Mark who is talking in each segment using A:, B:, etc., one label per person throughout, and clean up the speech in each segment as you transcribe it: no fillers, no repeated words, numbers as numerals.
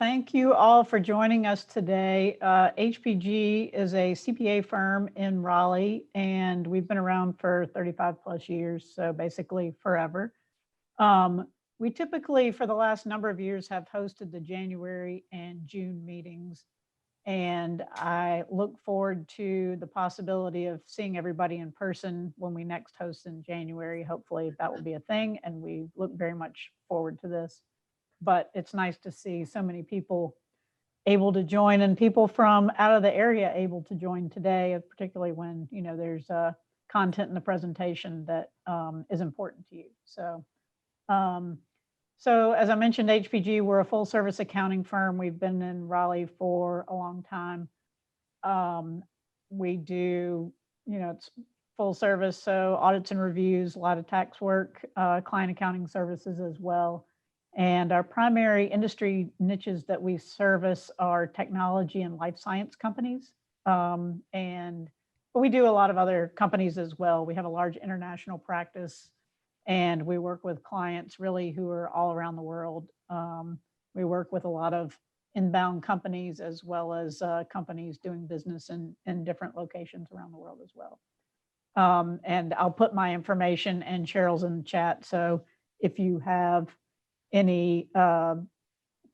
A: Thank you all for joining us today. HPG is a CPA firm in Raleigh, and we've been around for 35 plus years, so basically forever. We typically, for the last number of years, have hosted the January and June meetings, and I look forward to the possibility of seeing everybody in person when we next host in January. Hopefully that will be a thing, and we look very much forward to this. But it's nice to see so many people able to join, and people from out of the area able to join today, particularly when, you know, there's content in the presentation that is important to you. So as I mentioned, HPG, we're a full service accounting firm. We've been in Raleigh for a long time. We do, you know, it's full service, so audits and reviews, a lot of tax work, client accounting services as well. And our primary industry niches that we service are technology and life science companies. But we do a lot of other companies as well. We have a large international practice, and we work with clients really who are all around the world. We work with a lot of inbound companies as well as companies doing business in different locations around the world as well. And I'll put my information and Cheryl's in the chat. So if you have any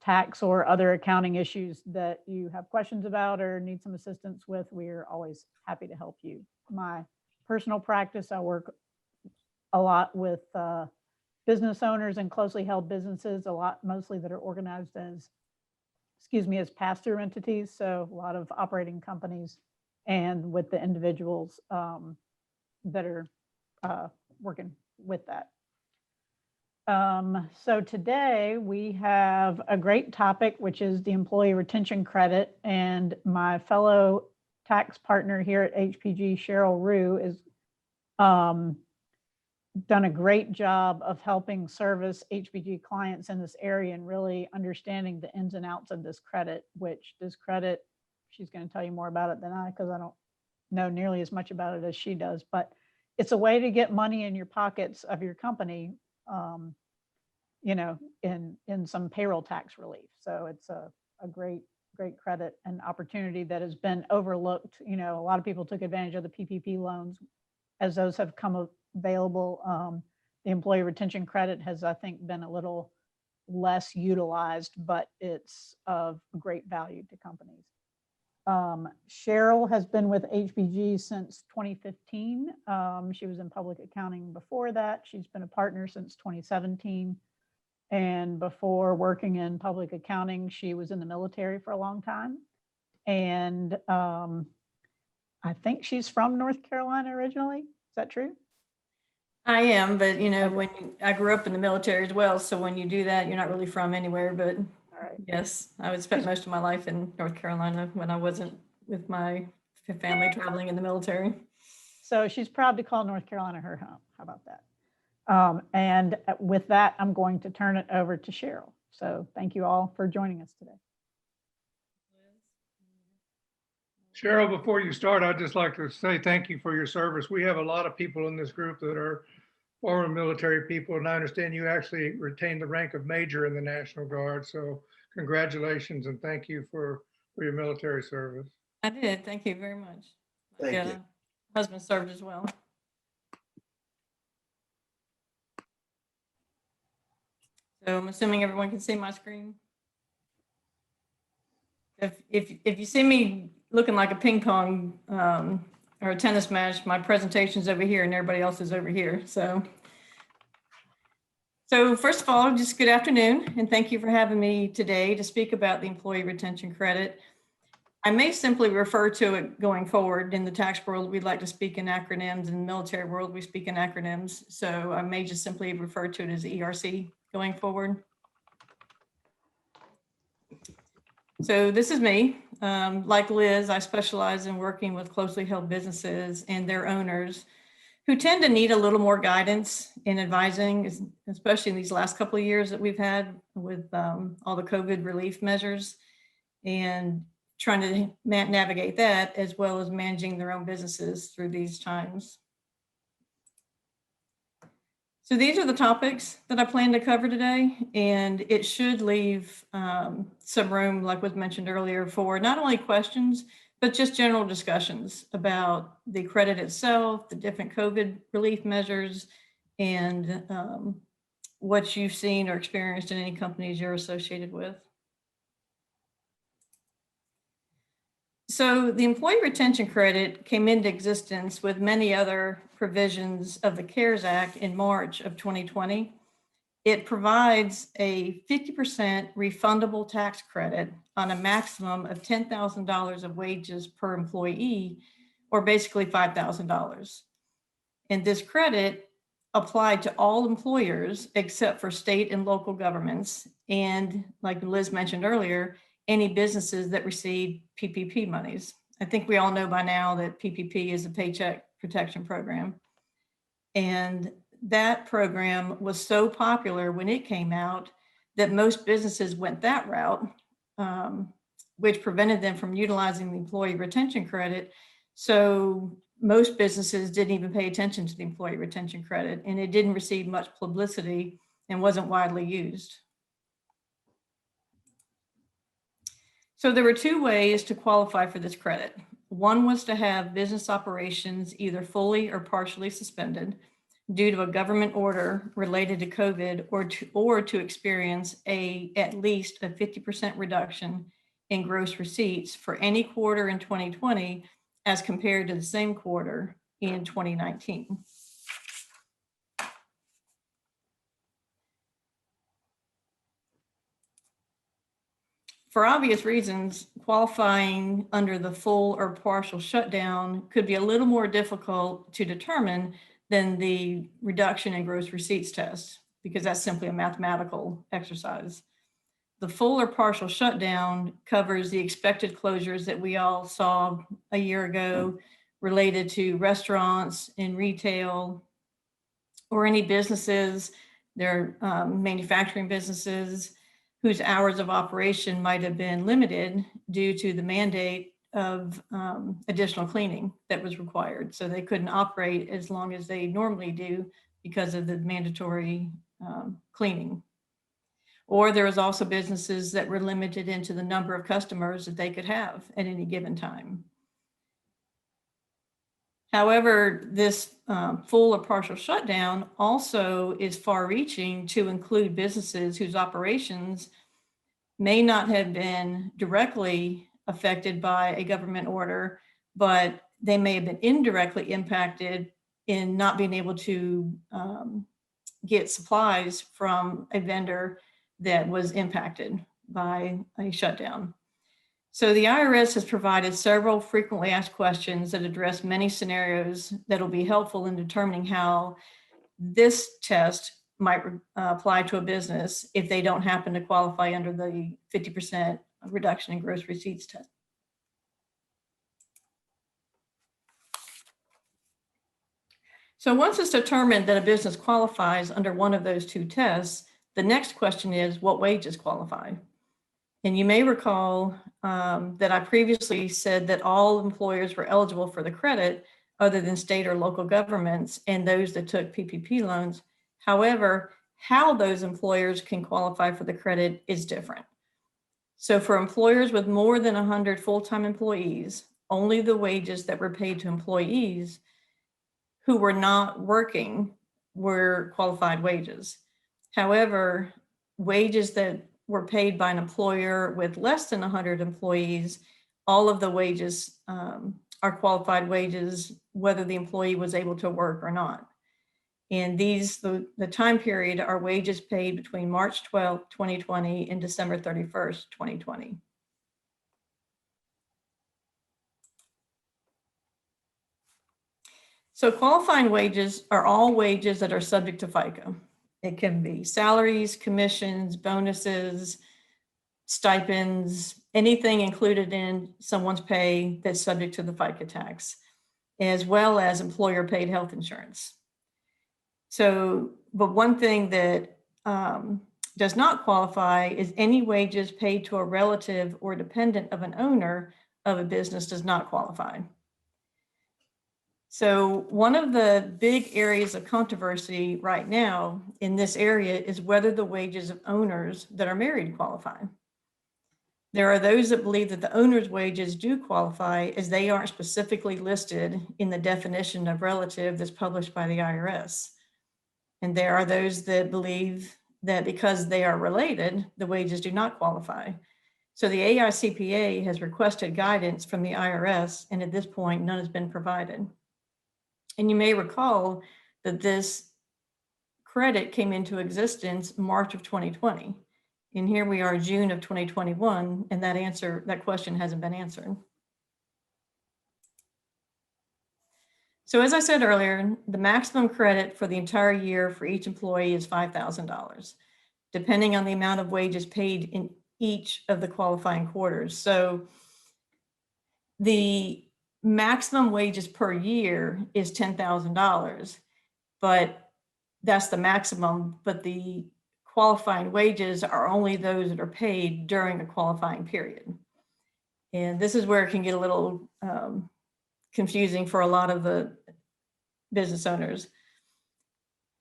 A: tax or other accounting issues that you have questions about or need some assistance with, we're always happy to help you. My personal practice, I work a lot with business owners and closely held businesses, mostly that are organized as, as pass-through entities. So a lot of operating companies, and with the individuals that are working with that. So today we have a great topic, which is the employee retention credit. And my fellow tax partner here at HPG, Cheryl Rue, is done a great job of helping service HPG clients in this area and really understanding the ins and outs of this credit, which this credit, she's going to tell you more about it than I, because I don't know nearly as much about it as she does, but it's a way to get money in your pockets of your company, you know, in some payroll tax relief. So it's a great credit and opportunity that has been overlooked. You know, a lot of people took advantage of the PPP loans as those have come available. The employee retention credit has, I think, been a little less utilized, but it's of great value to companies. Cheryl has been with HPG since 2015. She was in public accounting before that. She's been a partner since 2017. And before working in public accounting, she was in the military for a long time. And I think she's from North Carolina originally. Is that true?
B: I am, but you know, I grew up in the military as well. So when you do that, you're not really from anywhere, but right. Yes, I would spend most of my life in North Carolina when I wasn't with my family traveling in the military.
A: So she's proud to call North Carolina her home. How about that? And with that, I'm going to turn it over to Cheryl. So thank you all for joining us today.
C: Cheryl, before you start, I'd just like to say thank you for your service. We have a lot of people in this group that are former military people, and I understand you actually retained the rank of major in the National Guard. So congratulations and thank you for your military service.
B: I did. Thank you very much.
D: Thank you.
B: Husband served as well. So I'm assuming everyone can see my screen. If you see me looking like a ping pong or a tennis match, my presentation's over here and everybody else is over here. So first of all, just good afternoon, and thank you for having me today to speak about the employee retention credit. I may simply refer to it going forward. In the tax world, we'd like to speak in acronyms. In the military world, we speak in acronyms. So I may just simply refer to it as ERC going forward. So this is me. Like Liz, I specialize in working with closely held businesses and their owners who tend to need a little more guidance in advising, especially in these last couple of years that we've had with all the COVID relief measures, and trying to navigate that as well as managing their own businesses through these times. So these are the topics that I plan to cover today, and it should leave some room, like was mentioned earlier, for not only questions, but just general discussions about the credit itself, the different COVID relief measures, and what you've seen or experienced in any companies you're associated with. So the Employee Retention Credit came into existence with many other provisions of the CARES Act in March of 2020. It provides a 50% refundable tax credit on a maximum of $10,000 of wages per employee, or basically $5,000. And this credit applied to all employers except for state and local governments, and like Liz mentioned earlier, any businesses that receive PPP monies. I think we all know by now that PPP is a Paycheck Protection Program. And that program was so popular when it came out that most businesses went that route, which prevented them from utilizing the Employee Retention Credit. So most businesses didn't even pay attention to the Employee Retention Credit, and it didn't receive much publicity and wasn't widely used. So there were two ways to qualify for this credit. One was to have business operations either fully or partially suspended due to a government order related to COVID, or to experience at least a 50% reduction in gross receipts for any quarter in 2020 as compared to the same quarter in 2019. For obvious reasons, qualifying under the full or partial shutdown could be a little more difficult to determine than the reduction in gross receipts test, because that's simply a mathematical exercise. The full or partial shutdown covers the expected closures that we all saw a year ago related to restaurants and retail, or any businesses, their manufacturing businesses, whose hours of operation might have been limited due to the mandate of additional cleaning that was required. So they couldn't operate as long as they normally do because of the mandatory cleaning. Or there was also businesses that were limited into the number of customers that they could have at any given time. However, this full or partial shutdown also is far-reaching to include businesses whose operations may not have been directly affected by a government order, but they may have been indirectly impacted in not being able to get supplies from a vendor that was impacted by a shutdown. So the IRS has provided several frequently asked questions that address many scenarios that will be helpful in determining how this test might apply to a business if they don't happen to qualify under the 50% reduction in gross receipts test. So once it's determined that a business qualifies under one of those two tests, the next question is, what wages qualify? And you may recall that I previously said that all employers were eligible for the credit other than state or local governments and those that took PPP loans. However, how those employers can qualify for the credit is different. So for employers with more than 100 full-time employees, only the wages that were paid to employees who were not working were qualified wages. However, wages that were paid by an employer with less than 100 employees, all of the wages are qualified wages, whether the employee was able to work or not. And the time period are wages paid between March 12, 2020 and December 31st, 2020. So qualifying wages are all wages that are subject to FICA. It can be salaries, commissions, bonuses, stipends, anything included in someone's pay that's subject to the FICA tax, as well as employer paid health insurance. So, but one thing that does not qualify is any wages paid to a relative or dependent of an owner of a business does not qualify. So one of the big areas of controversy right now in this area is whether the wages of owners that are married qualify. There are those that believe that the owner's wages do qualify as they aren't specifically listed in the definition of relative that's published by the IRS. And there are those that believe that because they are related, the wages do not qualify. So the AICPA has requested guidance from the IRS, and at this point, none has been provided. And you may recall that this credit came into existence March of 2020. And here we are, June of 2021, and that question hasn't been answered. So as I said earlier, the maximum credit for the entire year for each employee is $5,000, depending on the amount of wages paid in each of the qualifying quarters. So the maximum wages per year is $10,000, but that's the maximum, but the qualifying wages are only those that are paid during the qualifying period. And this is where it can get a little confusing for a lot of the business owners.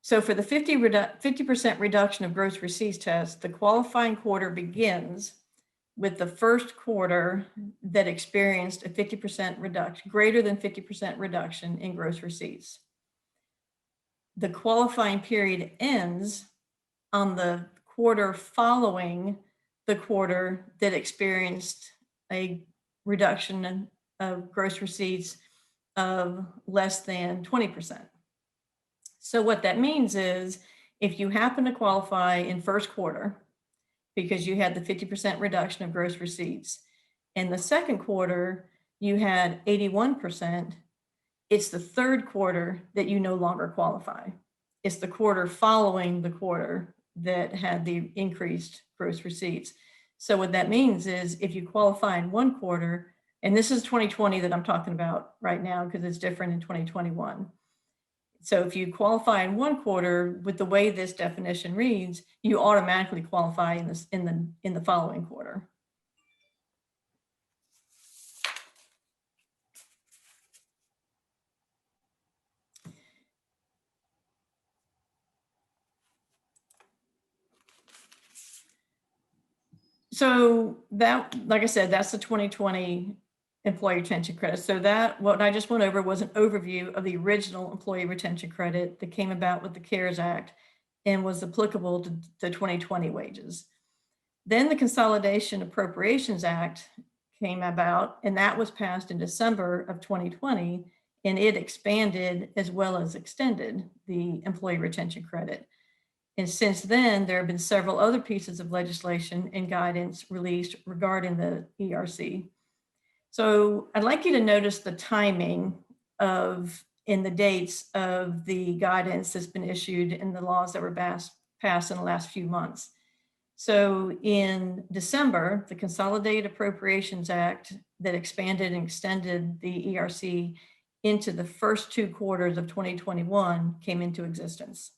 B: So for the 50% reduction of gross receipts test, the qualifying quarter begins with the first quarter that experienced a 50% reduction, greater than 50% reduction in gross receipts. The qualifying period ends on the quarter following the quarter that experienced a reduction of gross receipts of less than 20%. So what that means is if you happen to qualify in first quarter because you had the 50% reduction of gross receipts, in the second quarter you had 81%, it's the third quarter that you no longer qualify. It's the quarter following the quarter that had the increased gross receipts. So what that means is if you qualify in one quarter, and this is 2020 that I'm talking about right now because it's different in 2021. So if you qualify in one quarter with the way this definition reads, you automatically qualify in the following quarter. So that, like I said, that's the 2020 employee retention credit. So that, what I just went over was an overview of the original employee retention credit that came about with the CARES Act and was applicable to the 2020 wages. Then the Consolidated Appropriations Act came about, and that was passed in December of 2020, and it expanded as well as extended the employee retention credit. And since then, there have been several other pieces of legislation and guidance released regarding the ERC. So I'd like you to notice the timing in the dates of the guidance that's been issued and the laws that were passed in the last few months. So in December, the Consolidated Appropriations Act that expanded and extended the ERC into the first two quarters of 2021 came into existence.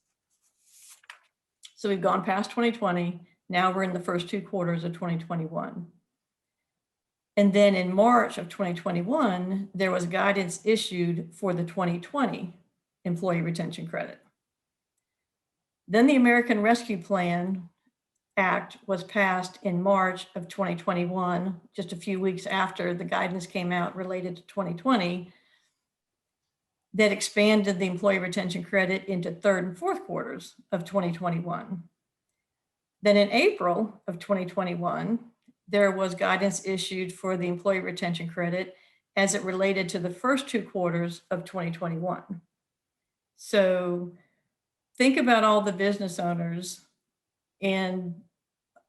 B: So we've gone past 2020, now we're in the first two quarters of 2021. And then in March of 2021, there was guidance issued for the 2020 employee retention credit. Then the American Rescue Plan Act was passed in March of 2021, just a few weeks after the guidance came out related to 2020, that expanded the employee retention credit into third and fourth quarters of 2021. Then in April of 2021, there was guidance issued for the employee retention credit as it related to the first two quarters of 2021. So think about all the business owners and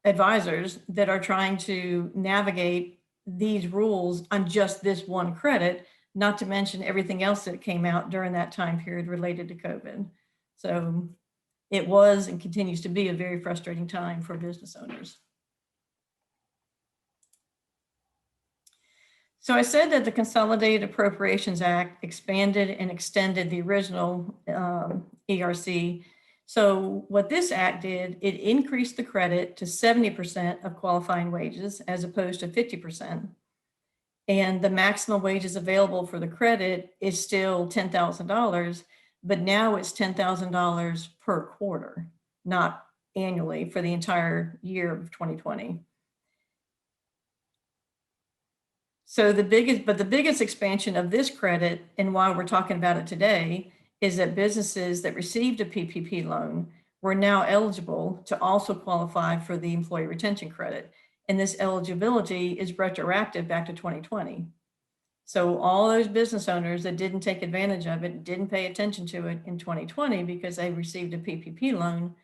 B: advisors that are trying to navigate these rules on just this one credit, not to mention everything else that came out during that time period related to COVID. So it was and continues to be a very frustrating time for business owners. So I said that the Consolidated Appropriations Act expanded and extended the original ERC. So what this act did, it increased the credit to 70% of qualifying wages as opposed to 50%. And the maximum wages available for the credit is still $10,000, but now it's $10,000 per quarter, not annually for the entire year of 2020. So the biggest expansion of this credit, and why we're talking about it today, is that businesses that received a PPP loan were now eligible to also qualify for the employee retention credit. And this eligibility is retroactive back to 2020. So all those business owners that didn't take advantage of it, didn't pay attention to it in 2020 because they received a PPP loan,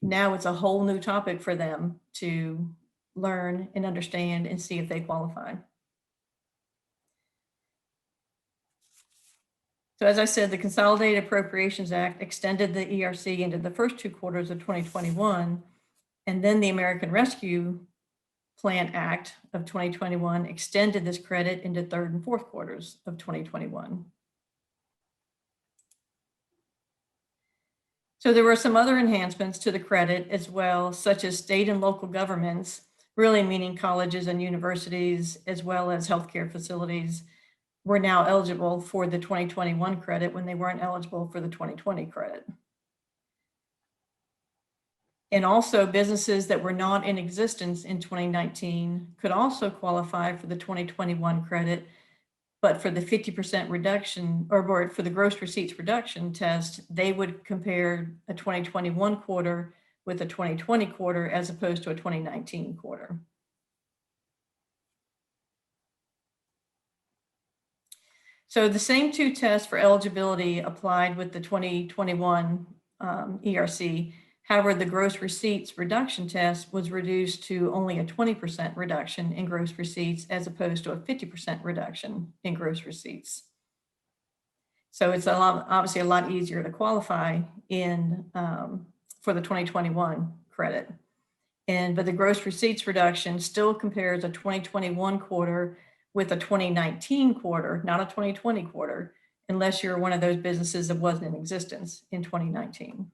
B: now it's a whole new topic for them to learn and understand and see if they qualify. So as I said, the Consolidated Appropriations Act extended the ERC into the first 2 quarters of 2021, and then the American Rescue Plan Act of 2021 extended this credit into 3rd and 4th quarters of 2021. So there were some other enhancements to the credit as well, such as state and local governments, really meaning colleges and universities, as well as healthcare facilities, were now eligible for the 2021 credit when they weren't eligible for the 2020 credit. And also businesses that were not in existence in 2019 could also qualify for the 2021 credit, but for the 50% reduction, or for the gross receipts reduction test, they would compare a 2021 quarter with a 2020 quarter as opposed to a 2019 quarter. So the same 2 tests for eligibility applied with the 2021 ERC. However, the gross receipts reduction test was reduced to only a 20% reduction in gross receipts as opposed to a 50% reduction in gross receipts. So it's obviously a lot easier to qualify in for the 2021 credit. But the gross receipts reduction still compares a 2021 quarter with a 2019 quarter, not a 2020 quarter, unless you're one of those businesses that wasn't in existence in 2019.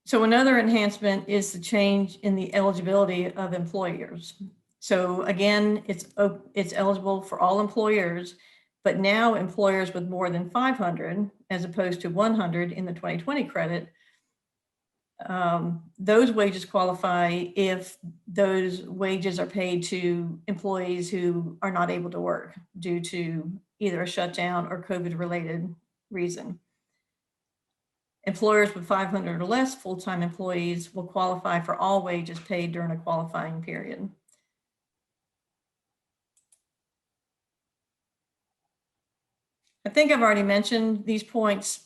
B: So another enhancement is the change in the eligibility of employers. So again, it's eligible for all employers, but now employers with more than 500, as opposed to 100 in the 2020 credit, those wages qualify if those wages are paid to employees who are not able to work due to either a shutdown or COVID-related reason. Employers with 500 or less full-time employees will qualify for all wages paid during a qualifying period. I think I've already mentioned these points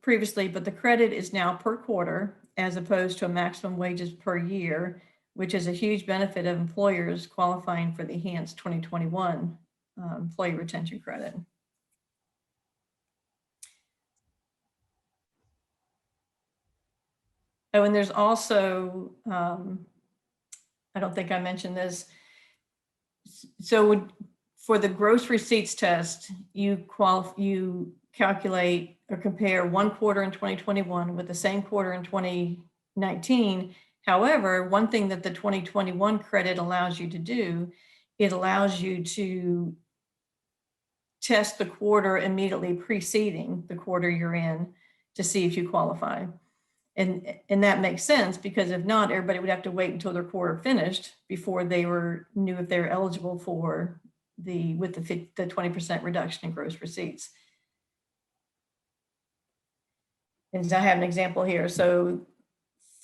B: previously, but the credit is now per quarter as opposed to a maximum wages per year, which is a huge benefit of employers qualifying for the enhanced 2021 employee retention credit. Oh, and there's also, I don't think I mentioned this. So for the gross receipts test, you calculate or compare 1 quarter in 2021 with the same quarter in 2019. However, one thing that the 2021 credit allows you to do, it allows you to test the quarter immediately preceding the quarter you're in to see if you qualify. And that makes sense, because if not, everybody would have to wait until their quarter finished before they knew if they were eligible for the 20% reduction in gross receipts. And I have an example here. So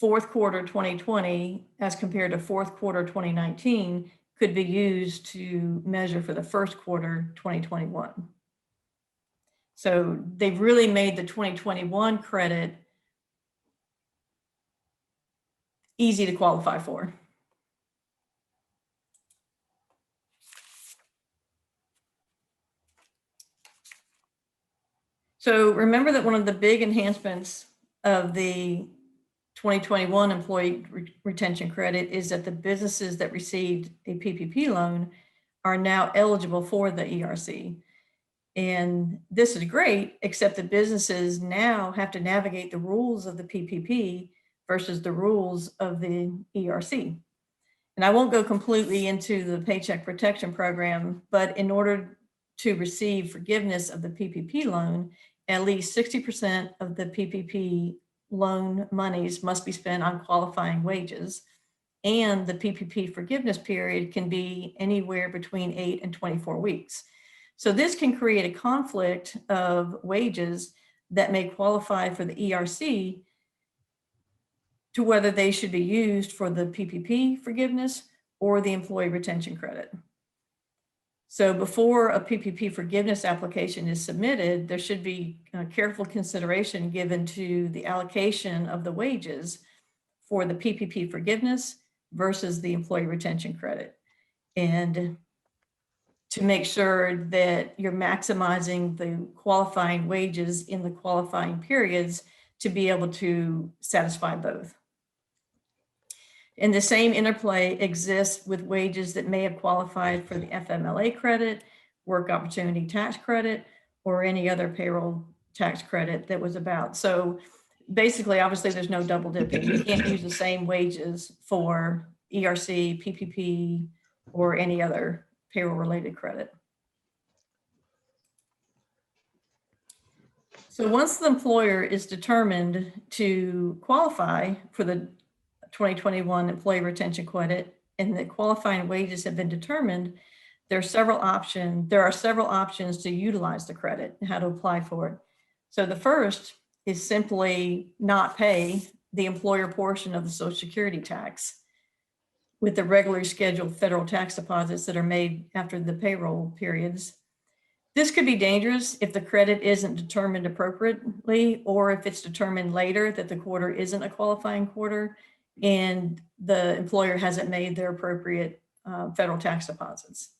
B: 4th quarter 2020 as compared to 4th quarter 2019 could be used to measure for the 1st quarter 2021. So they've really made the 2021 credit easy to qualify for. So remember that one of the big enhancements of the 2021 employee retention credit is that the businesses that received a PPP loan are now eligible for the ERC. And this is great, except that businesses now have to navigate the rules of the PPP versus the rules of the ERC. And I won't go completely into the Paycheck Protection Program, but in order to receive forgiveness of the PPP loan, at least 60% of the PPP loan monies must be spent on qualifying wages. And the PPP forgiveness period can be anywhere between 8 and 24 weeks. So this can create a conflict of wages that may qualify for the ERC to whether they should be used for the PPP forgiveness or the employee retention credit. So before a PPP forgiveness application is submitted, there should be careful consideration given to the allocation of the wages for the PPP forgiveness versus the employee retention credit. And to make sure that you're maximizing the qualifying wages in the qualifying periods to be able to satisfy both. And the same interplay exists with wages that may have qualified for the FMLA credit, work opportunity tax credit, or any other payroll tax credit that was about. So basically, obviously, there's no double dipping. You can't use the same wages for ERC, PPP, or any other payroll-related credit. So once the employer is determined to qualify for the 2021 employee retention credit and the qualifying wages have been determined, there are several options to utilize the credit and how to apply for it. So the first is simply not pay the employer portion of the Social Security tax with the regularly scheduled federal tax deposits that are made after the payroll periods. This could be dangerous if the credit isn't determined appropriately, or if it's determined later that the quarter isn't a qualifying quarter and the employer hasn't made their appropriate federal tax deposits.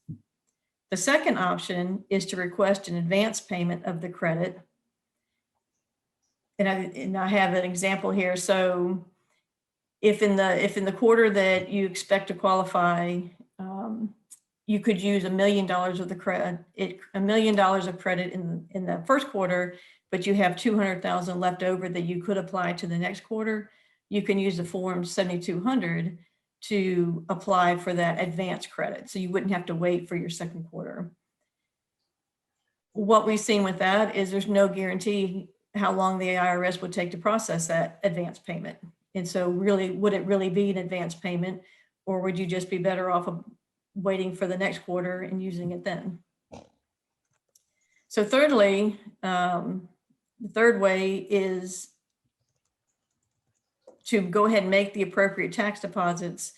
B: The second option is to request an advance payment of the credit. And I have an example here. So if in the quarter that you expect to qualify, you could use $1 million of the credit, $1 million of credit in the first quarter, but you have 200,000 left over that you could apply to the next quarter. You can use the Form 7200 to apply for that advance credit. So you wouldn't have to wait for your second quarter. What we've seen with that is there's no guarantee how long the IRS would take to process that advance payment. And so really, would it really be an advance payment, or would you just be better off of waiting for the next quarter and using it then? So thirdly, the third way is to go ahead and make the appropriate tax deposits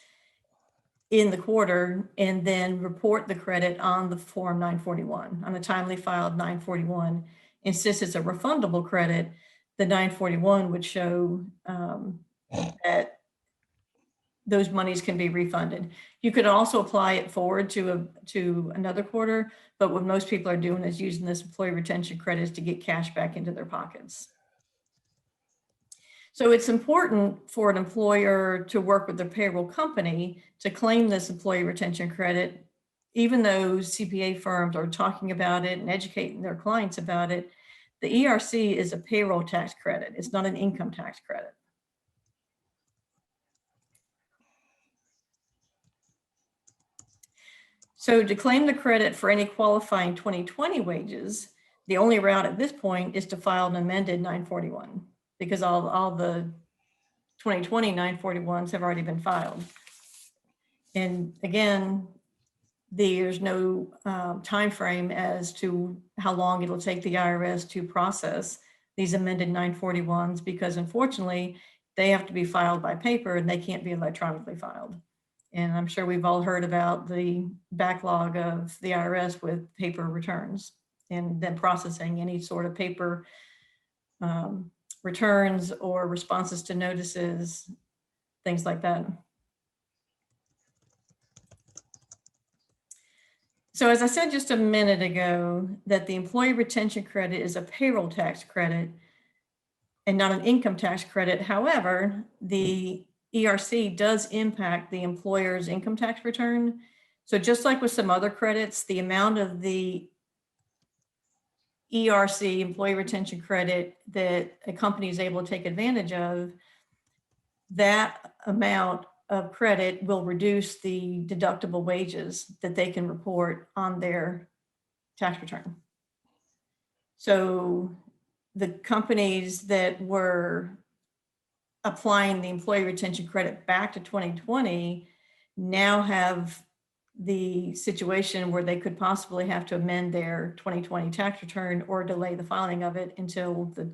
B: in the quarter and then report the credit on the Form 941, on a timely filed 941. And since it's a refundable credit, the 941 would show that those monies can be refunded. You could also apply it forward to another quarter, but what most people are doing is using this employee retention credits to get cash back into their pockets. So it's important for an employer to work with their payroll company to claim this employee retention credit, even though CPA firms are talking about it and educating their clients about it. The ERC is a payroll tax credit. It's not an income tax credit. So to claim the credit for any qualifying 2020 wages, the only route at this point is to file an amended 941 because all the 2020 941s have already been filed. And again, there's no time frame as to how long it'll take the IRS to process these amended 941s because unfortunately, they have to be filed by paper and they can't be electronically filed. And I'm sure we've all heard about the backlog of the IRS with paper returns and then processing any sort of paper returns or responses to notices, things like that. So as I said just a minute ago, that the employee retention credit is a payroll tax credit and not an income tax credit. However, the ERC does impact the employer's income tax return. So just like with some other credits, the amount of the ERC, employee retention credit, that a company is able to take advantage of that amount of credit will reduce the deductible wages that they can report on their tax return. So the companies that were applying the employee retention credit back to 2020 now have the situation where they could possibly have to amend their 2020 tax return or delay the filing of it until the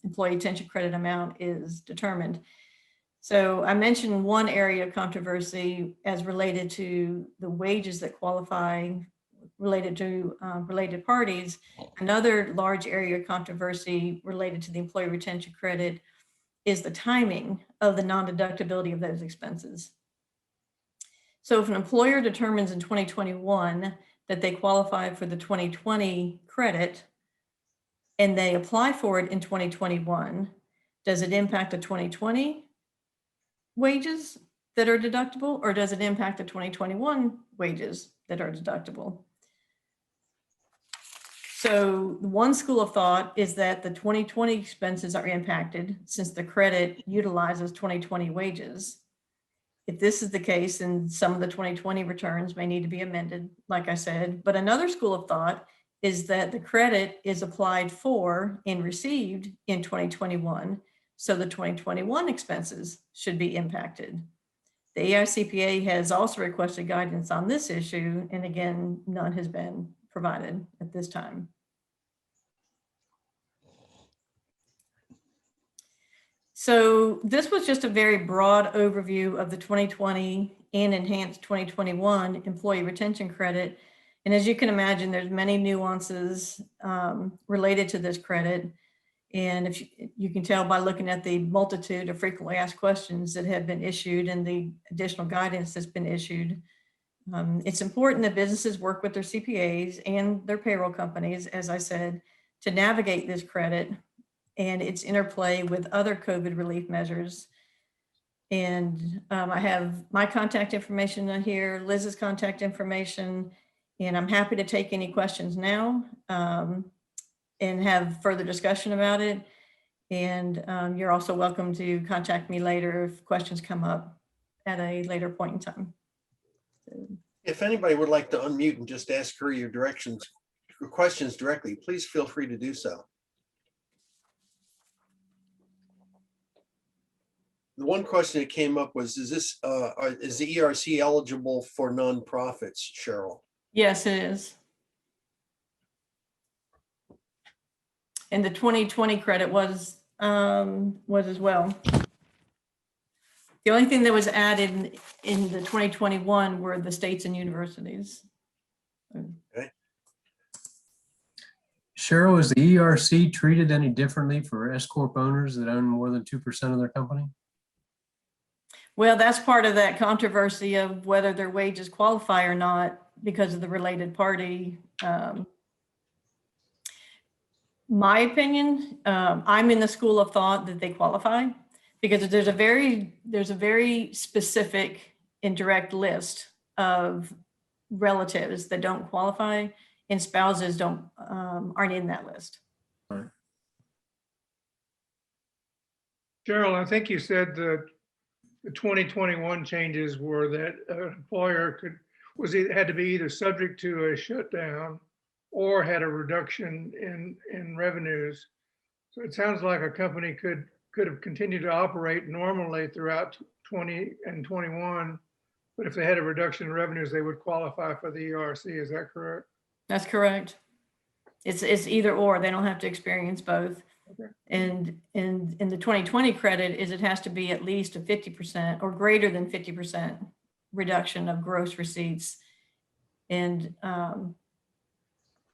B: employee retention credit amount is determined. So I mentioned one area of controversy as related to the wages that qualify related to related parties. Another large area of controversy related to the employee retention credit is the timing of the non-deductibility of those expenses. So if an employer determines in 2021 that they qualify for the 2020 credit and they apply for it in 2021, does it impact the 2020 wages that are deductible, or does it impact the 2021 wages that are deductible? So one school of thought is that the 2020 expenses are impacted since the credit utilizes 2020 wages. If this is the case, then some of the 2020 returns may need to be amended, like I said. But another school of thought is that the credit is applied for and received in 2021, so the 2021 expenses should be impacted. The AICPA has also requested guidance on this issue, and again, none has been provided at this time. So this was just a very broad overview of the 2020 and enhanced 2021 employee retention credit. And as you can imagine, there's many nuances related to this credit. And if you can tell by looking at the multitude of frequently asked questions that have been issued and the additional guidance that's been issued, it's important that businesses work with their CPAs and their payroll companies, as I said, to navigate this credit and its interplay with other COVID relief measures. And I have my contact information on here, Liz's contact information, and I'm happy to take any questions now and have further discussion about it. And you're also welcome to contact me later if questions come up at a later point in time.
D: If anybody would like to unmute and just ask her your questions directly, please feel free to do so. The one question that came up was, is the ERC eligible for nonprofits, Cheryl?
B: Yes, it is. And the 2020 credit was as well. The only thing that was added in the 2021 were the states and universities.
D: Okay.
E: Cheryl, is the ERC treated any differently for S Corp owners that own more than 2% of their company?
B: Well, that's part of that controversy of whether their wages qualify or not because of the related party. My opinion, I'm in the school of thought that they qualify because there's a very specific and direct list of relatives that don't qualify, and spouses aren't in that list.
E: All right.
C: Cheryl, I think you said the 2021 changes were that an employer had to be either subject to a shutdown or had a reduction in revenues. So it sounds like a company could have continued to operate normally throughout 20 and 21, but if they had a reduction in revenues, they would qualify for the ERC. Is that correct?
B: That's correct. It's either or. They don't have to experience both.
C: Okay.
B: And in the 2020 credit is it has to be at least a 50% or greater than 50% reduction of gross receipts, and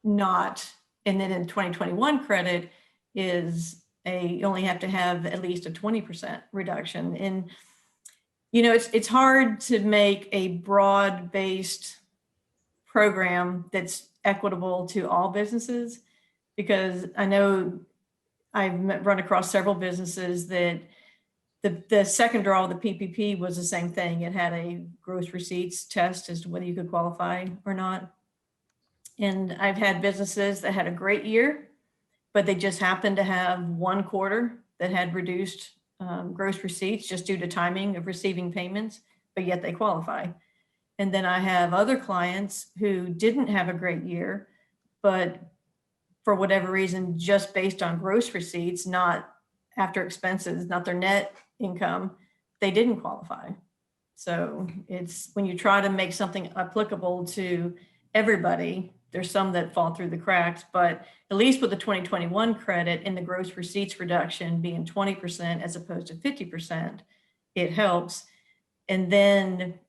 B: and then in 2021 credit is you only have to have at least a 20% reduction. And it's hard to make a broad-based program that's equitable to all businesses, because I know I've run across several businesses that the second draw of the PPP was the same thing. It had a gross receipts test as to whether you could qualify or not. And I've had businesses that had a great year, but they just happened to have one quarter that had reduced gross receipts just due to timing of receiving payments, but yet they qualify. And then I have other clients who didn't have a great year, but for whatever reason, just based on gross receipts, not after expenses, not their net income, they didn't qualify. So it's when you try to make something applicable to everybody, there's some that fall through the cracks, but at least with the 2021 credit and the gross receipts reduction being 20% as opposed to 50%, it helps. And then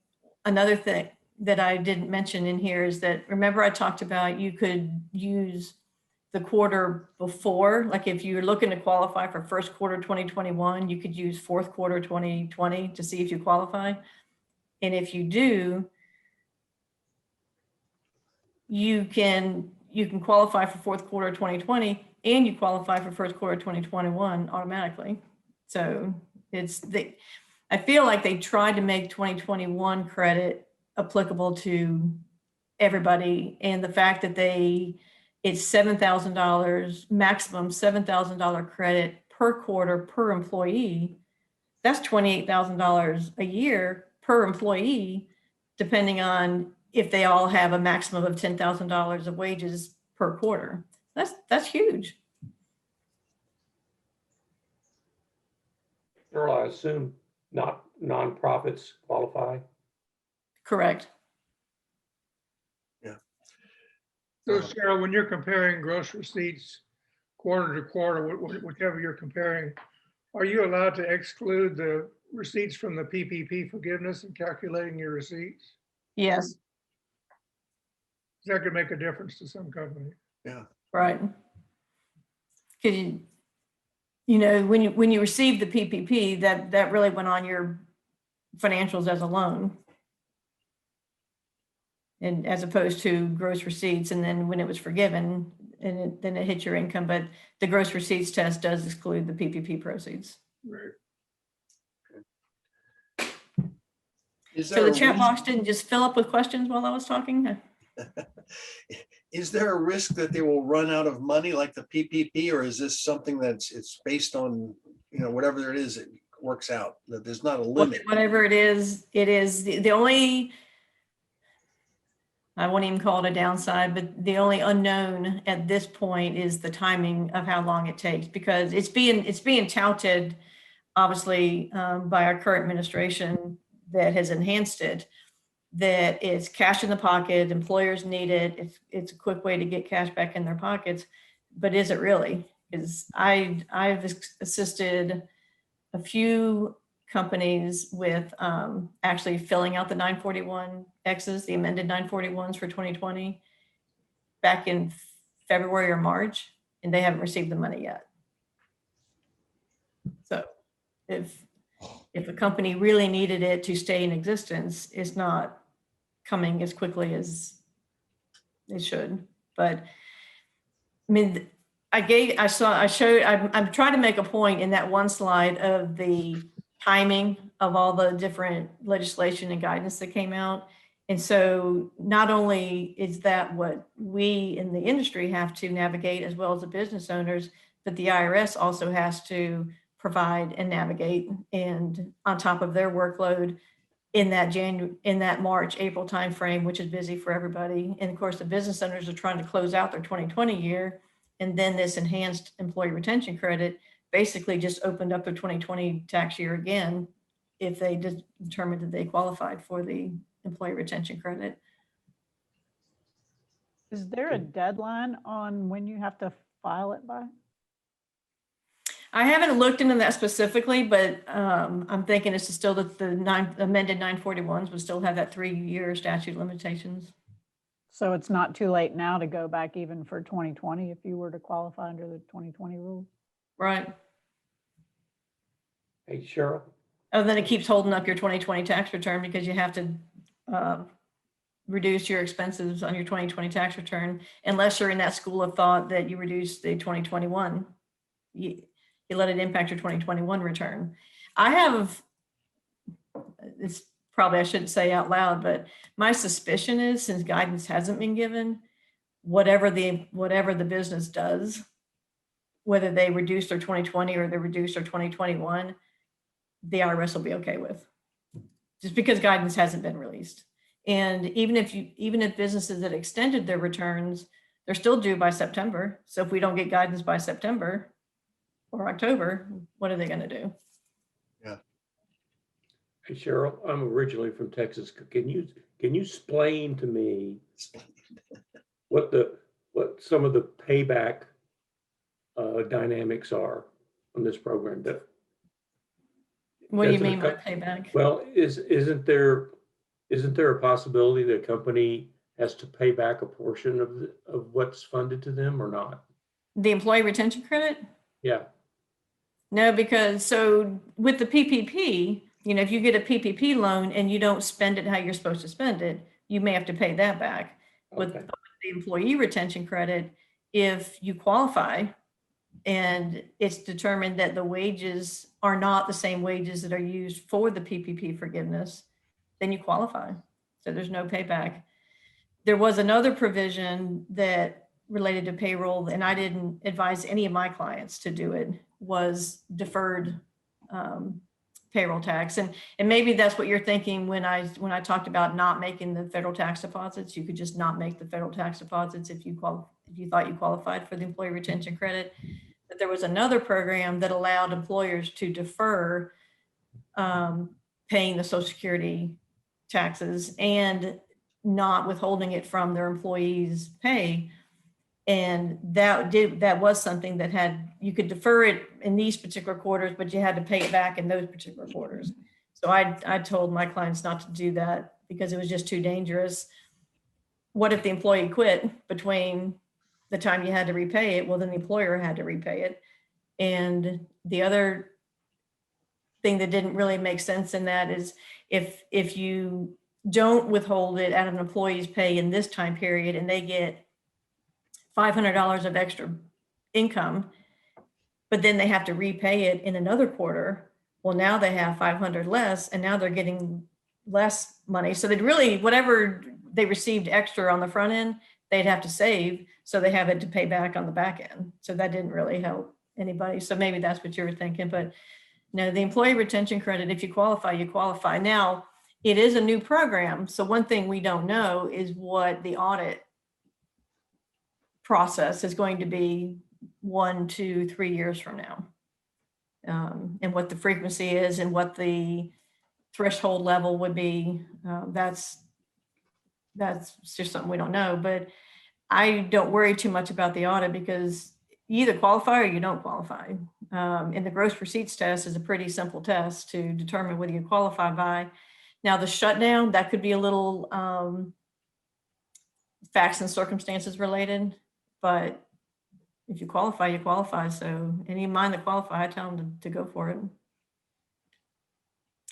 B: another thing that I didn't mention in here is that, remember I talked about you could use the quarter before, like if you're looking to qualify for first quarter 2021, you could use fourth quarter 2020 to see if you qualify. And if you do, you can qualify for fourth quarter 2020 and you qualify for first quarter 2021 automatically. So I feel like they tried to make 2021 credit applicable to everybody, and the fact that it's $7,000 maximum, $7,000 credit per quarter per employee. That's $28,000 a year per employee, depending on if they all have a maximum of $10,000 of wages per quarter. That's huge.
F: Cheryl, I assume not nonprofits qualify.
B: Correct.
C: So Cheryl, when you're comparing gross receipts quarter to quarter, whichever you're comparing, are you allowed to exclude the receipts from the PPP forgiveness in calculating your receipts?
B: Yes.
C: That could make a difference to some companies.
D: Yeah.
B: Right. Because you know, when you receive the PPP, that really went on your financials as a loan, and as opposed to gross receipts. And then when it was forgiven, and then it hit your income, but the gross receipts test does exclude the PPP proceeds.
C: Right.
B: So the chat box didn't just fill up with questions while I was talking?
D: Is there a risk that they will run out of money like the PPP, or is this something it's based on, whatever it is, it works out, that there's not a limit?
B: Whatever it is the only, I won't even call it a downside, but the only unknown at this point is the timing of how long it takes, because it's being touted, obviously, by our current administration that has enhanced it, that it's cash in the pocket, employers need it, it's a quick way to get cash back in their pockets. But is it really? Because I've assisted a few companies with actually filling out the 941Xs, the amended 941s for 2020 back in February or March, and they haven't received the money yet. So if a company really needed it to stay in existence, it's not coming as quickly as it should. But I mean, I'm trying to make a point in that one slide of the timing of all the different legislation and guidance that came out. And so not only is that what we in the industry have to navigate, as well as the business owners, but the IRS also has to provide and navigate, and on top of their workload in that March, April timeframe, which is busy for everybody. And of course, the business owners are trying to close out their 2020 year. And then this enhanced employee retention credit basically just opened up their 2020 tax year again, if they determined that they qualified for the employee retention credit.
A: Is there a deadline on when you have to file it by?
B: I haven't looked into that specifically, but I'm thinking it's still that the amended 941s would still have that 3-year statute of limitations.
A: So it's not too late now to go back even for 2020 if you were to qualify under the 2020 rules?
B: Right.
F: Hey, Cheryl.
B: Oh, then it keeps holding up your 2020 tax return, because you have to reduce your expenses on your 2020 tax return, unless you're in that school of thought that you reduce the 2021. You let it impact your 2021 return. It's probably, I shouldn't say out loud, but my suspicion is, since guidance hasn't been given, whatever the business does, whether they reduce their 2020 or they reduce their 2021, the IRS will be okay with, just because guidance hasn't been released. And even if businesses that extended their returns, they're still due by September. So if we don't get guidance by September or October, what are they going to do?
F: Hey Cheryl, I'm originally from Texas. Can you explain to me what some of the payback dynamics are on this program?
B: What do you
F: Doesn't
B: mean by
F: it
B: payback?
F: Well, isn't there a possibility that a company has to pay back a portion of what's funded to them or not?
B: The employee retention credit?
F: Yeah.
B: No, because so with the PPP, if you get a PPP loan and you don't spend it how you're supposed to spend it, you may have to pay that back. With
F: Okay.
B: the employee retention credit, if you qualify and it's determined that the wages are not the same wages that are used for the PPP forgiveness, then you qualify. So there's no payback. There was another provision that related to payroll, and I didn't advise any of my clients to do it, was deferred payroll tax. And maybe that's what you're thinking when I talked about not making the federal tax deposits. You could just not make the federal tax deposits if you thought you qualified for the employee retention credit. But there was another program that allowed employers to defer paying the Social Security taxes and not withholding it from their employees' pay. And that was something that you could defer it in these particular quarters, but you had to pay it back in those particular quarters. So I told my clients not to do that because it was just too dangerous. What if the employee quit between the time you had to repay it? Well, then the employer had to repay it. And the other thing that didn't really make sense in that is if you don't withhold it out of an employee's pay in this time period and they get $500 of extra income, but then they have to repay it in another quarter. Well, now they have 500 less and now they're getting less money. So they'd really, whatever they received extra on the front end, they'd have to save. So they have it to pay back on the back end. So that didn't really help anybody. So maybe that's what you were thinking, but no, the employee retention credit, if you qualify, you qualify. Now, it is a new program. So one thing we don't know is what the audit process is going to be 1, 2, 3 years from now. And what the frequency is and what the threshold level would be. That's just something we don't know, but I don't worry too much about the audit because you either qualify or you don't qualify. And the gross receipts test is a pretty simple test to determine whether you qualify by. Now the shutdown, that could be a little facts and circumstances related, but if you qualify, you qualify. So any of mine that qualify, I tell them to go for it.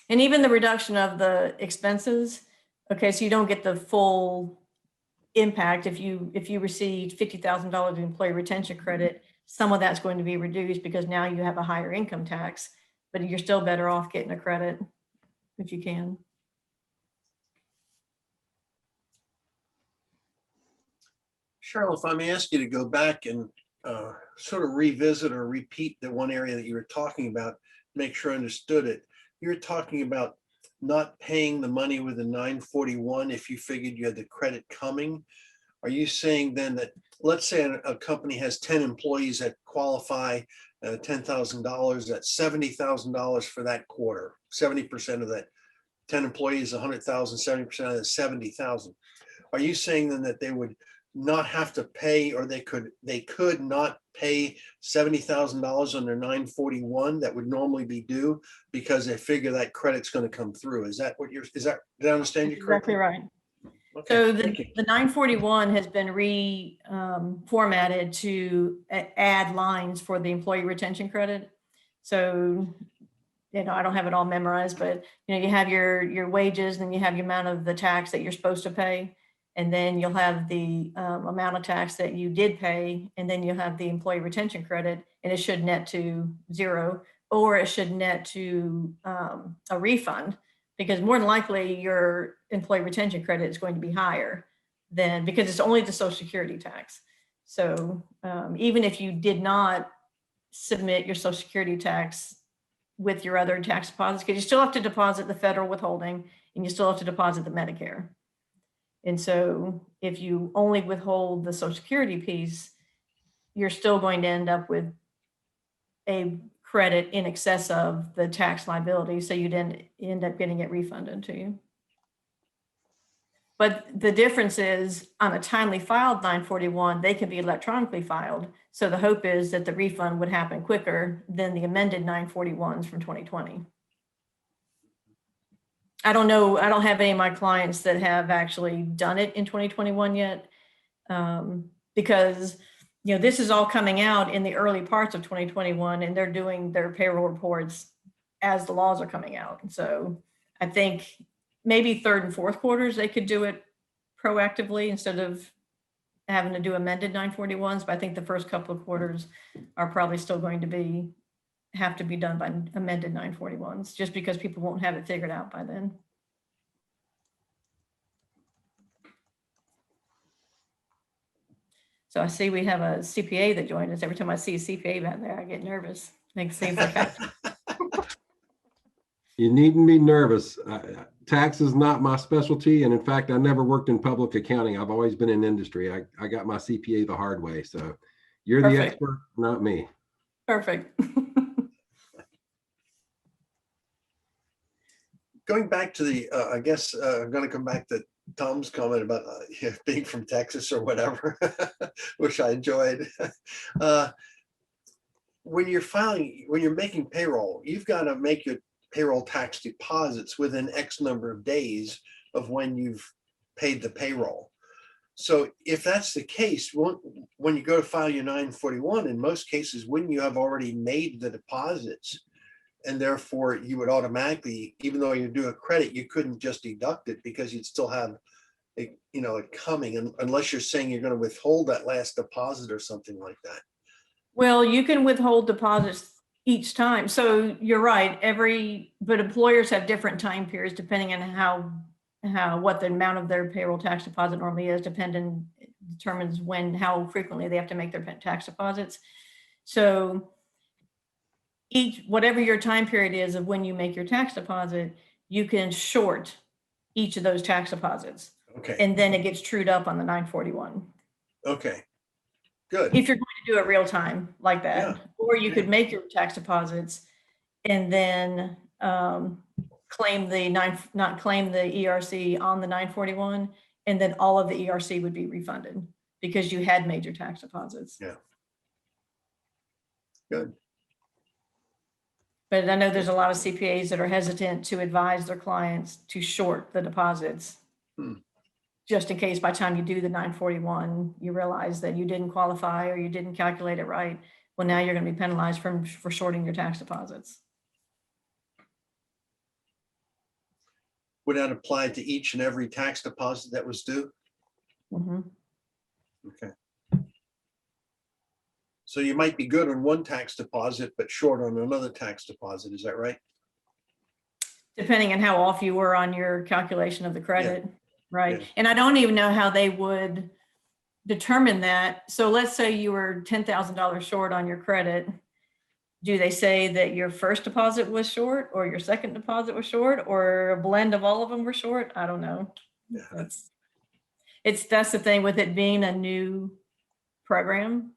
B: And even the reduction of the expenses. Okay, so you don't get the full impact. If you received $50,000 in employee retention credit, some of that's going to be reduced because now you have a higher income tax, but you're still better off getting a credit if you can.
D: Cheryl, if I may ask you to go back and sort of revisit or repeat the one area that you were talking about, make sure I understood it. You were talking about not paying the money with a 941 if you figured you had the credit coming. Are you saying then that, let's say a company has 10 employees that qualify $10,000, that's $70,000 for that quarter, 70% of that 10 employees, 100,000, 70% of that 70,000. Are you saying then that they would not have to pay, or they could not pay $70,000 on their 941 that would normally be due because they figure that credit's going to come through? Is that what did I understand you correctly?
B: Exactly right.
D: Okay,
B: So
D: thank you.
B: the 941 has been formatted to add lines for the employee retention credit. So, I don't have it all memorized, but you have your wages, and you have your amount of the tax that you're supposed to pay. And then you'll have the amount of tax that you did pay, and then you'll have the employee retention credit, and it should net to zero, or it should net to a refund, because more than likely your employee retention credit is going to be higher than, because it's only the Social Security tax. So even if you did not submit your Social Security tax with your other tax deposits, because you still have to deposit the federal withholding and you still have to deposit the Medicare. And so if you only withhold the Social Security piece, you're still going to end up with a credit in excess of the tax liability. So you'd end up getting it refunded to you. But the difference is on a timely filed 941, they can be electronically filed. So the hope is that the refund would happen quicker than the amended 941s from 2020. I don't know. I don't have any of my clients that have actually done it in 2021 yet, because this is all coming out in the early parts of 2021, and they're doing their payroll reports as the laws are coming out. And so I think maybe third and fourth quarters, they could do it proactively instead of having to do amended 941s. But I think the first couple of quarters are probably still going to have to be done by amended 941s, just because people won't have it figured out by then. So I see we have a CPA that joined us. Every time I see a CPA back there, I get nervous. It seems like
G: You needn't be nervous. Tax is not my specialty. And in fact, I never worked in public accounting. I've always been in industry. I got my CPA the hard way. So you're the
B: Perfect.
G: expert, not me.
B: Perfect.
D: Going back to the, I guess I'm going to come back to Tom's comment about being from Texas or whatever, which I enjoyed. When you're making payroll, you've got to make your payroll tax deposits within X number of days of when you've paid the payroll. So if that's the case, when you go to file your 941, in most cases, when you have already made the deposits, and therefore you would automatically, even though you do a credit, you couldn't just deduct it because you'd still have it coming, unless you're saying you're going to withhold that last deposit or something like that. Well,
B: you can withhold deposits each time. So you're right. But employers have different time periods depending on what the amount of their payroll tax deposit normally is. Determines how frequently they have to make their tax deposits. So whatever your time period is of when you make your tax deposit, you can short each of those tax deposits.
D: Okay.
B: And then it gets trued up on the 941.
D: Okay. Good.
B: If you're going to do it real time like that,
D: Yeah.
B: or you could make your tax deposits and then claim the ERC on the 941, and then all of the ERC would be refunded because you had made your tax deposits.
D: Yeah. Good.
B: But I know there's a lot of CPAs that are hesitant to advise their clients to short the deposits. Just in case by the time you do the 941, you realize that you didn't qualify or you didn't calculate it right. Well, now you're going to be penalized for shorting your tax deposits.
D: Would that apply to each and every tax deposit that was due?
B: Mm-hmm.
D: Okay. So you might be good on one tax deposit, but short on another tax deposit. Is that right?
B: Depending on how off you were on your calculation of the credit. Yeah. Right.
D: Yeah.
B: And I don't even know how they would determine that. So let's say you were $10,000 short on your credit. Do they say that your first deposit was short or your second deposit was short or a blend of all of them were short? I don't know.
D: Yeah.
B: That's the thing with it being a new program.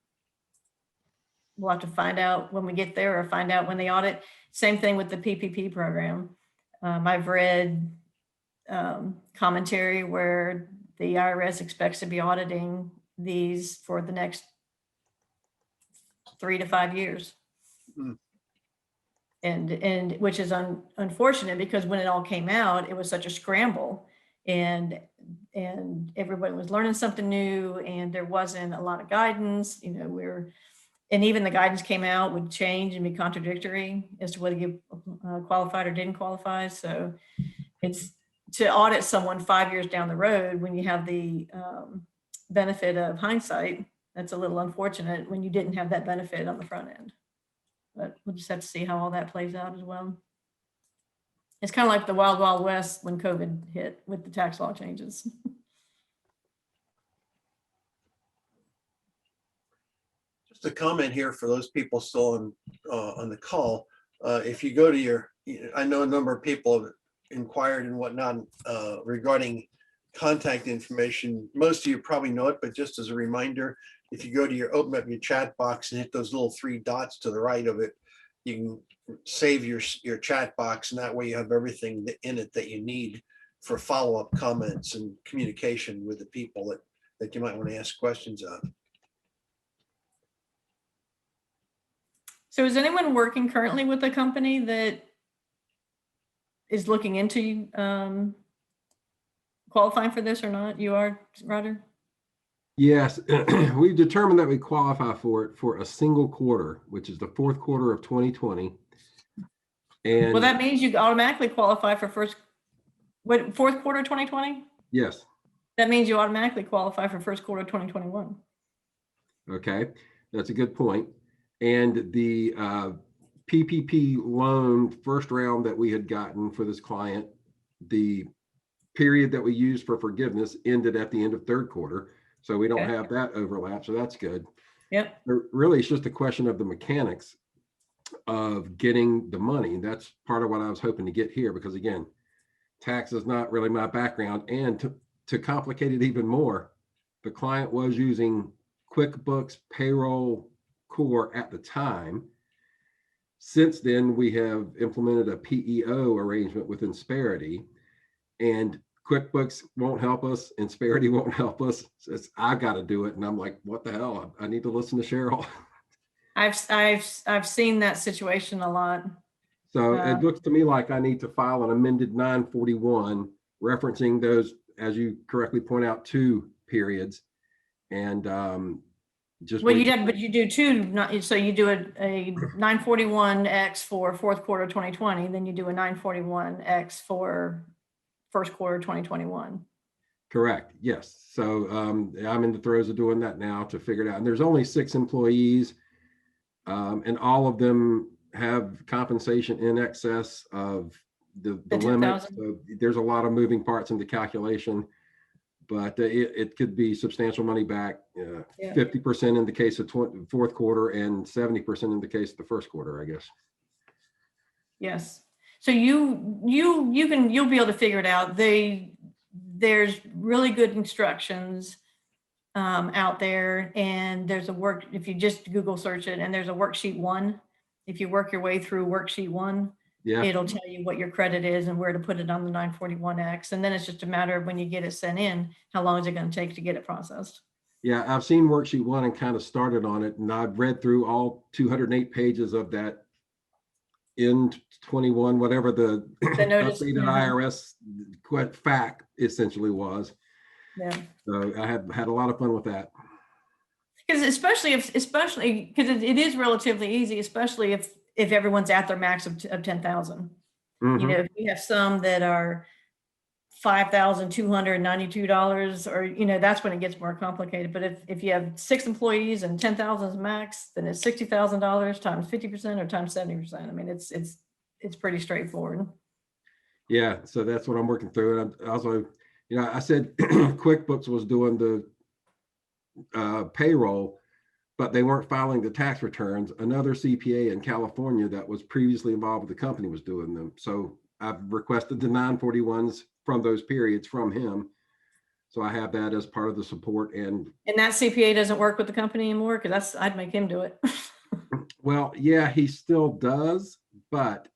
B: We'll have to find out when we get there or find out when they audit. Same thing with the PPP program. I've read commentary where the IRS expects to be auditing these for the next 3 to 5 years. And which is unfortunate because when it all came out, it was such a scramble and everybody was learning something new and there wasn't a lot of guidance, and even the guidance came out would change and be contradictory as to whether you qualified or didn't qualify. So it's to audit someone 5 years down the road when you have the benefit of hindsight. That's a little unfortunate when you didn't have that benefit on the front end. But we'll just have to see how all that plays out as well. It's kind of like the wild, wild west when COVID hit with the tax law changes.
D: Just a comment here for those people still on the call. If you go to your, I know a number of people have inquired and whatnot regarding contact information. Most of you probably know it, but just as a reminder, if you go to your, open up your chat box and hit those little three dots to the right of it, you can save your chat box, and that way you have everything in it that you need for follow-up comments and communication with the people that you might want to ask questions of.
B: So is anyone working currently with a company that is looking into qualifying for this or not? You are, Roger?
G: Yes, we've determined that we qualify for it for a single quarter, which is the fourth quarter of 2020. And
B: Well, that means you automatically qualify for fourth quarter 2020?
G: yes,
B: That means you automatically qualify for first quarter 2021.
G: okay, that's a good point. And the PPP loan first round that we had gotten for this client, the period that we used for forgiveness ended at the end of third quarter. So we don't
B: Okay.
G: have that overlap. So that's good.
B: Yep.
G: Really, it's just a question of the mechanics of getting the money. That's part of what I was hoping to get here, because again, tax is not really my background. And to complicate it even more, the client was using QuickBooks Payroll Core at the time. Since then, we have implemented a PEO arrangement with Insperity, and QuickBooks won't help us, Insperity won't help us. So I've got to do it. And I'm like, what the hell? I need to listen to Cheryl.
B: I've seen that situation a lot.
G: So it looks to me like I need to file an amended 941 referencing those, as you correctly point out, 2 periods. And just
B: Well,
G: wait.
B: but you do two, so you do a 941X for fourth quarter 2020, then you do a 941X for first quarter 2021.
G: Correct. Yes. So I'm in the throes of doing that now to figure it out. And there's only 6 employees, and all of them have compensation in excess of the limit. So there's a lot of moving parts in the calculation, but it could be substantial money back. 50% in the case of fourth quarter and 70% in the case of the first quarter, I guess.
B: Yes. So you'll be able to figure it out. There's really good instructions out there, and there's if you just Google search it, and there's a worksheet 1. If you work your way through worksheet 1, it'll tell you what your credit is and where to put it on the 941X. And then it's just a matter of when you get it sent in, how long is it going to take to get it processed?
G: Yeah, I've seen worksheet 1 and kind of started on it, and I've read through all 208 pages of that N21, whatever the
B: notice,
G: updated IRS fact essentially was.
B: Yeah.
G: So I had a lot of fun with that.
B: Because especially because it is relatively easy, especially if everyone's at their max of 10,000.
G: Mm-hmm.
B: You know, if you have some that are $5,292, or that's when it gets more complicated. But if you have 6 employees and 10,000 is max, then it's $60,000 times 50% or times 70%. I mean, it's pretty straightforward.
G: Yeah, so that's what I'm working through. And also, I said QuickBooks was doing the payroll, but they weren't filing the tax returns. Another CPA in California that was previously involved with the company was doing them. So I've requested the 941s from those periods from him. So I have that as part of the support. And
B: that CPA doesn't work with the company anymore, because I'd make him do it.
G: Well, yeah, he still does, but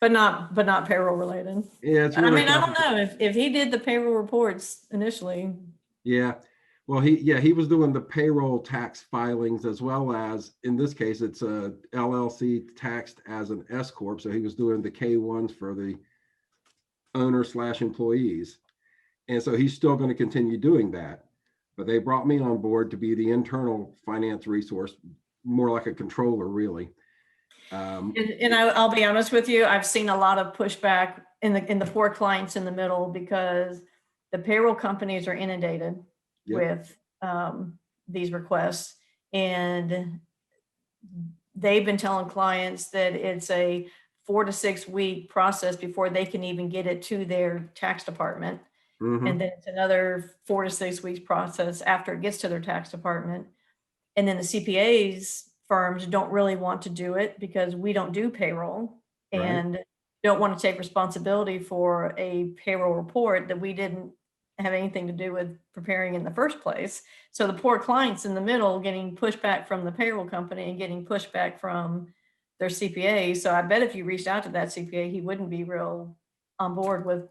B: not payroll related.
G: Yeah, it's really
B: I mean, I don't know if he did the payroll reports initially.
G: Yeah, well, he was doing the payroll tax filings, as well as, in this case, it's a LLC taxed as an S corp. So he was doing the K1s for the owner/employees, and so he's still going to continue doing that. But they brought me on board to be the internal finance resource, more like a controller, really.
B: And I'll be honest with you, I've seen a lot of pushback in the poor clients in the middle, because the payroll companies are inundated with these requests, and they've been telling clients that it's a 4 to 6 week process before they can even get it to their tax department.
G: Mm-hmm.
B: And then it's another 4 to 6 weeks process after it gets to their tax department. And then the CPAs, firms don't really want to do it because we don't do payroll
G: Right.
B: and don't want to take responsibility for a payroll report that we didn't have anything to do with preparing in the first place. So the poor clients in the middle getting pushback from the payroll company and getting pushback from their CPA. So I bet if you reached out to that CPA, he wouldn't be real on board with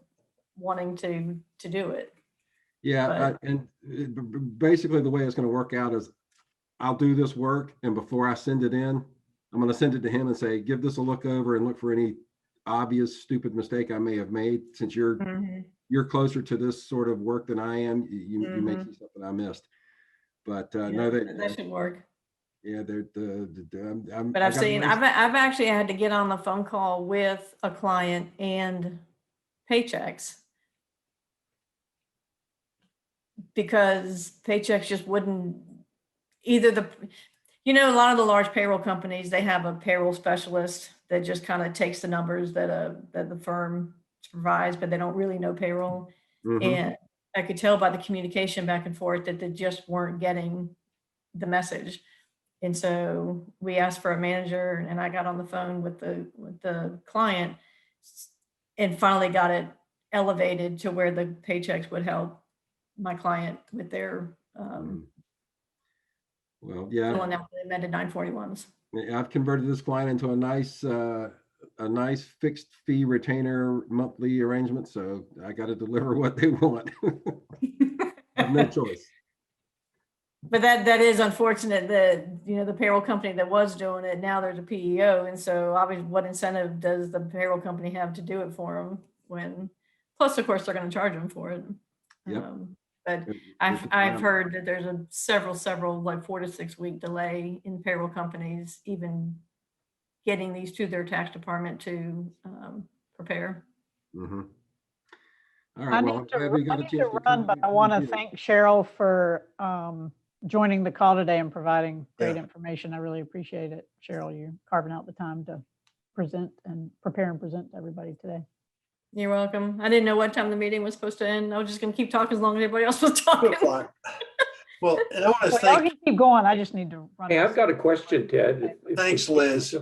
B: wanting to do it.
G: Yeah,
B: But-
G: basically the way it's going to work out is I'll do this work, and before I send it in, I'm going to send it to him and say, give this a look over and look for any obvious stupid mistake I may have made. Since you're closer to this sort of work than I am, you may see something I missed. But no,
B: that should work.
G: yeah,
B: But I've actually had to get on the phone call with a client and Paychecks because Paychecks just wouldn't either a lot of the large payroll companies, they have a payroll specialist that just kind of takes the numbers that the firm provides, but they don't really know payroll. And I could tell by the communication back and forth that they just weren't getting the message. And so we asked for a manager, and I got on the phone with the client and finally got it elevated to where the Paychecks would help my client with their
G: well, yeah,
B: filling out the amended 941s.
G: I've converted this client into a nice fixed fee retainer monthly arrangement. So I got to deliver what they want. I have no choice.
B: But that is unfortunate that, the payroll company that was doing it, now there's a PEO. And so obviously what incentive does the payroll company have to do it for them plus of course they're going to charge them for it.
G: Yep.
B: But I've heard that there's a several like 4 to 6 week delay in payroll companies, even getting these to their tax department to prepare.
G: All
A: I
G: right. Well,
A: need
G: I'm glad we got a chance
A: to
G: to
A: run, but I want to thank Cheryl for joining the call today and providing great information. I really appreciate it. Cheryl, you carving out the time to prepare and present to everybody today.
B: You're welcome. I didn't know what time the meeting was supposed to end. I was just going to keep talking as long as everybody else was talking.
D: Well, and I want to
A: Y'all
D: thank,
A: can keep going. I just need to run.
F: Hey, I've got a question, Ted.
D: Thanks, Liz.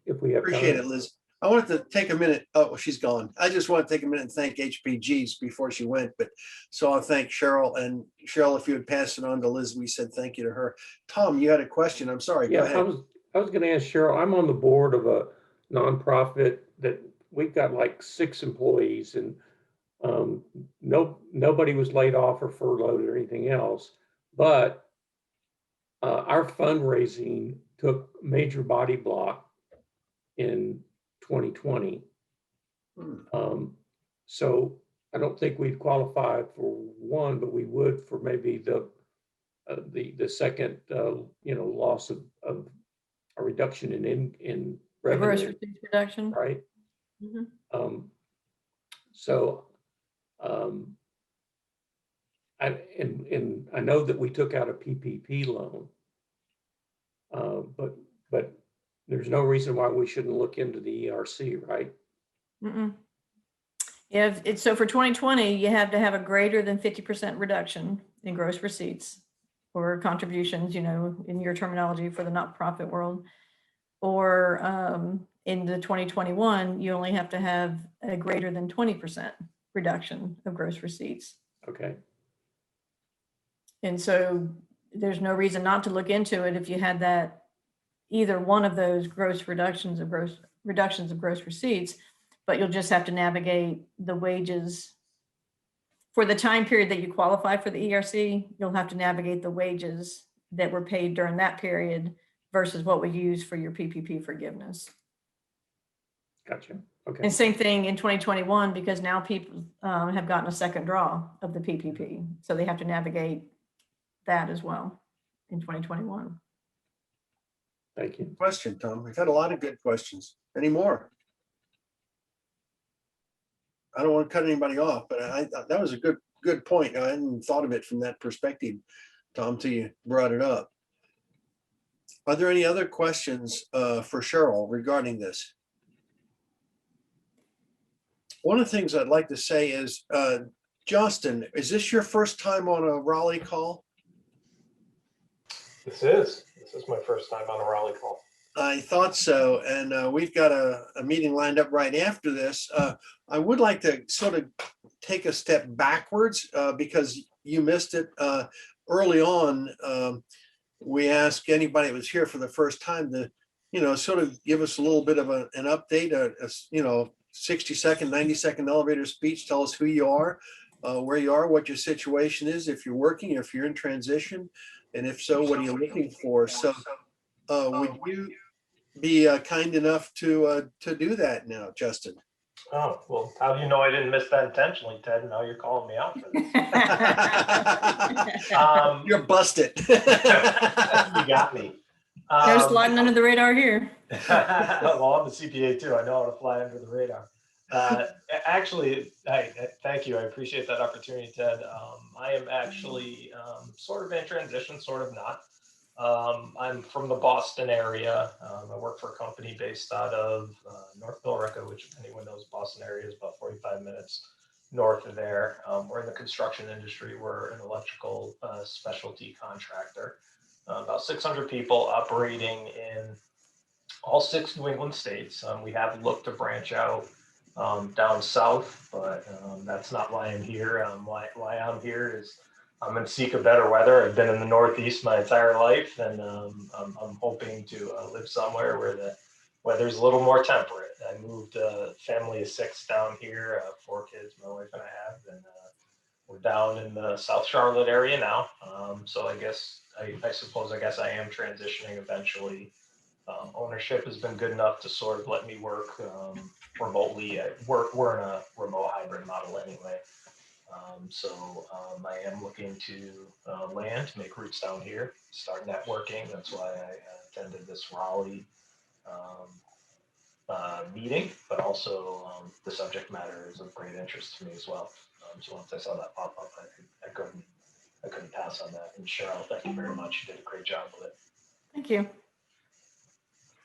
F: If we have time.
D: appreciate it, Liz. I wanted to take a minute. Oh, well, she's gone. I just want to take a minute and thank HPGs before she went. But so I'll thank Cheryl. And Cheryl, if you would pass it on to Liz, we said thank you to her. Tom, you had a question. I'm sorry. Go
F: Yeah,
D: ahead.
F: I was going to ask Cheryl, I'm on the board of a nonprofit that we've got like 6 employees, and nobody was laid off or furloughed or anything else. But our fundraising took major body block in 2020. So I don't think we'd qualify for one, but we would for maybe the second, loss of a reduction in revenue.
B: Gross receipts reduction.
F: Right. I know that we took out a PPP loan, but there's no reason why we shouldn't look into the ERC, right?
B: Yeah, so for 2020, you have to have a greater than 50% reduction in gross receipts or contributions, in your terminology for the not-for-profit world. Or in the 2021, you only have to have a greater than 20% reduction of gross receipts.
F: Okay.
B: And so there's no reason not to look into it if you had that, either one of those reductions of gross receipts, but you'll just have to navigate the wages for the time period that you qualify for the ERC. You'll have to navigate the wages that were paid during that period versus what we use for your PPP forgiveness.
F: Gotcha. Okay.
B: And same thing in 2021, because now people have gotten a second draw of the PPP. So they have to navigate that as well in 2021.
F: Thank you.
D: Question, Tom. We've had a lot of good questions. Any more? I don't want to cut anybody off, but I thought that was a good point. I hadn't thought of it from that perspective, Tom, till you brought it up. Are there any other questions for Cheryl regarding this? One of the things I'd like to say is, Justin, is this your first time on a Raleigh call?
H: This is my first first time on a Raleigh call.
D: I thought so, and we've got a meeting lined up right after this. I would like to sort of take a step backwards because you missed it early on. We asked anybody that was here for the first time to, sort of give us a little bit of an update, 60-second, 90-second elevator speech. Tell us who you are, where you are, what your situation is, if you're working, if you're in transition, and if so, what are you looking for? So would you be kind enough to do that now, Justin?
H: Oh, well, how do you know I didn't miss that intentionally, Ted? Now you're calling me out for this.
D: You're busted.
H: You got me.
B: No sliding under the radar here.
H: Well, I'm the CPA too. I know how to fly under the radar. Actually, thank you. I appreciate that opportunity, Ted. I am actually sort of in transition, sort of not. I'm from the Boston area. I work for a company based out of North Billerica, which, if anyone knows, Boston area is about 45 minutes north of there. We're in the construction industry. We're an electrical specialty contractor. About 600 people operating in all 6 New England states. We have looked to branch out down south, but that's not why I'm here. Why I'm here is I'm in seek of better weather. I've been in the Northeast my entire life, and I'm hoping to live somewhere where the weather's a little more temperate. I moved a family of 6 down here, 4 kids, my wife and I have, and we're down in the South Charlotte area now. So I guess I I am transitioning eventually. Ownership has been good enough to sort of let me work remotely. We're in a remote hybrid model anyway. So I am looking to land, make roots down here, start networking. That's why I attended this Raleigh meeting, but also the subject matter is of great interest to me as well. So once I saw that pop up, I couldn't pass on that. And Cheryl, thank you very much. You did a great job with it.
B: Thank you.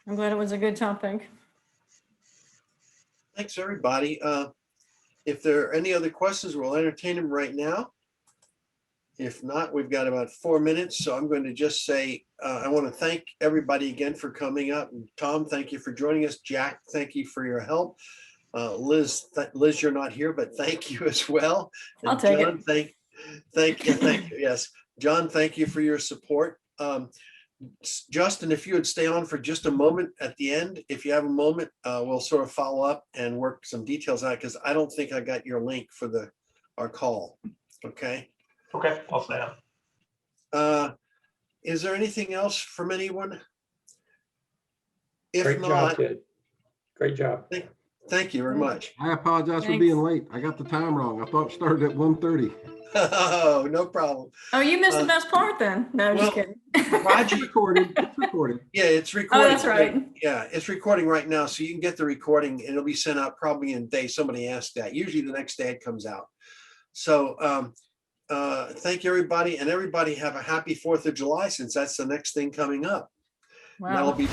B: I'm glad it was a good topic.
D: Thanks, everybody. If there are any other questions, we'll entertain them right now. If not, we've got about 4 minutes. So I'm going to just say, I want to thank everybody again for coming up. Tom, thank you for joining us. Jack, thank you for your help. Liz, you're not here, but thank you as well. And
B: I'll take
D: John,
B: it.
D: thank you. Yes. John, thank you for your support. Justin, if you would stay on for just a moment at the end, if you have a moment, we'll sort of follow up and work some details out, because I don't think I got your link for our call. Okay.
H: Okay, I'll stay on.
D: Is there anything else from anyone? If
F: Great job,
D: not,
F: Ted. Great job.
D: thank you very much.
G: I apologize for
B: Thanks.
G: being late. I got the time wrong. I thought it started at 1:30.
D: Oh, no problem.
B: Oh, you missed the best part then. No, I'm just
D: well,
B: kidding.
G: It's
D: Roger,
G: recorded. It's recorded.
D: yeah, it's recording.
B: Oh, that's right.
D: Yeah, it's recording right now. So you can get the recording and it'll be sent out probably in a day. Somebody asked that. Usually the next day it comes out. So thank you, everybody. And everybody have a happy 4th of July, since that's the next thing coming up.
B: Wow.
D: That'll be